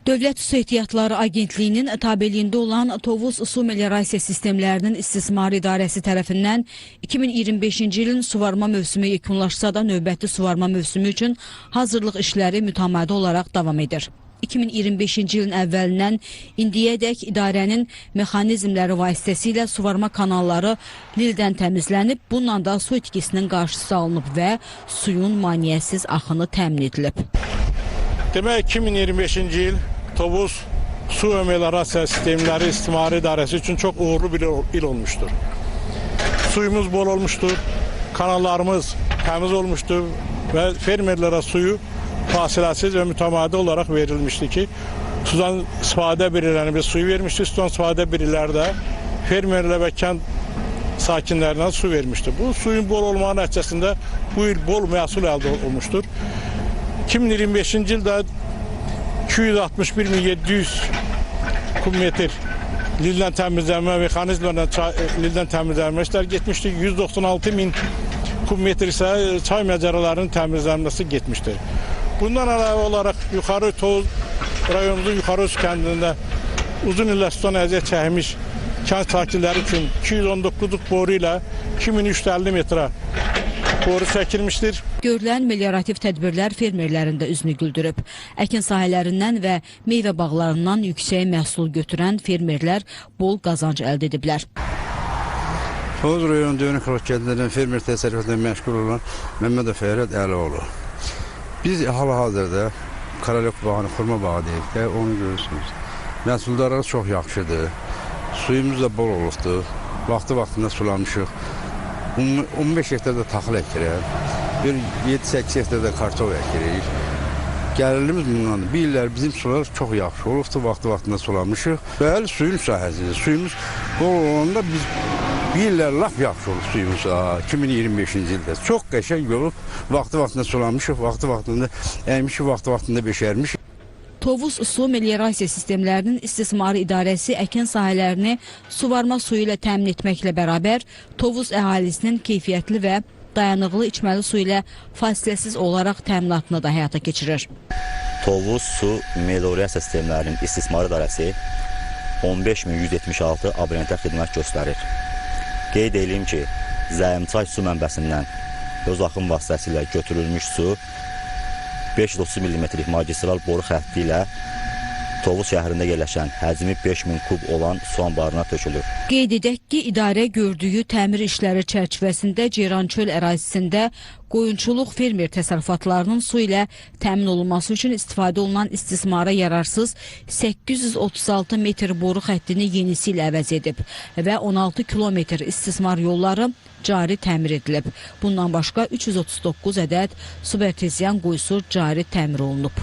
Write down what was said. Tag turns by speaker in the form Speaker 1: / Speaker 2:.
Speaker 1: Dövlət Su Ehtiyatları Agentliyinin tabeliyində olan Tovuz Su Meliorasiya Sistemlərinin İstismar İdarəsi tərəfindən 2025-ci ilin suvarma mövsümü yekunlaşsa da növbəti suvarma mövsümü üçün hazırlıq işləri mütəmadi olaraq davam edir. 2025-ci ilin əvvəlindən indiyədək idarənin mexanizmləri vasitəsilə suvarma kanalları lildən təmizlənib, bununla da su itkisinin qarşısı alınıb və suyun maneəsiz axını təmin edilib.
Speaker 2: Demək 2025-ci il Tovuz Su və Meliorasiya Sistemləri İstismar İdarəsi üçün çox uğurlu bir il olmuştur. Suyumuz bol olmuştur, kanallarımız təmiz olmuştur və fermerlərə suyu fasiləsiz və mütəmadi olaraq verilmişdi ki, sudan istifadə birlərini biz suyu vermişdik, sudan istifadə birləri də fermerlər və kənd sakinlərinə su vermişdir. Bu suyun bol olmanın nəticəsində bu il bol məhsul əldə olmuşdur. 2025-ci ildə 261.700 kubmetr lildən təmizlənmə mexanizmlərlə lildən təmizlənmə işləri getmişdir. 196.000 kubmetr isə çay məcəralarının təmizlənməsi getmişdir. Bundan əlavə olaraq yuxarı Tovuz rayonumuzun yuxarı Öz kəndində uzun illər sudan əziyyət çəkmiş kənd sakinləri üçün 219 boru ilə 2350 metrə boru çəkilmişdir.
Speaker 1: Görülən meliorativ tədbirlər fermerlərin də üzünü güldürüb. Əkin sahələrindən və meyvə bağlarından yüksək məhsul götürən fermerlər bol qazanc əldə ediblər.
Speaker 3: Tovuz rayon Döyünük kəndlərinin fermer təsərrüfatla məşğul olan Məmmədov Fərəd Əlioğlu. Biz hal-hazırda Karalök bağını, xurma bağı deyik də, onu görürsünüz. Məhsuldarları çox yaxşıdır. Suyumuz da bol olubdur. Vaxtı-vaxtında sulamışıq. 15 hektarda taxıl əkirik. Bir 7-8 hektarda kartol əkirik. Gəlirimiz bundan. Bir illər bizim sular çox yaxşı olubdur. Vaxtı-vaxtında sulamışıq. Bəli, suyun sahəsidir. Suyumuz bol olanda biz bir illər laf yaxşı olub suyumuz 2025-ci ildə. Çox qəşəng olub. Vaxtı-vaxtında sulamışıq. Vaxtı-vaxtında əymişik, vaxtı-vaxtında beşərmişik.
Speaker 1: Tovuz Su Meliorasiya Sistemlərinin İstismarı İdarəsi əkin sahələrini suvarma suyu ilə təmin etməklə bərabər Tovuz əhalisinin keyfiyyətli və dayanıqlı içməli su ilə fasiləsiz olaraq təminatını da həyata keçirir.
Speaker 4: Tovuz Su Meliorasiya Sistemlərinin İstismarı İdarəsi 15.176 abonentə xidmət göstərir. Qeyd edeyim ki, Zəyimçay su mənbəsindən öz axım vasitəsilə götürülmüş su 530 mm magistral boru xətti ilə Tovuz şəhərində yerləşən həcmi 5000 kub olan su anbarına tökülür.
Speaker 1: Qeyd edək ki, idarə gördüyü təmir işləri çərçivəsində Ceyrançöl ərazisində qoyunçuluq fermer təsərrüfatlarının su ilə təmin olunması üçün istifadə olunan istismara yararsız 836 metr boru xəttini yenisi ilə əvəz edib və 16 kilometr istismar yolları cari təmir edilib. Bundan başqa 339 ədəd subartezian quyusu cari təmir olunub.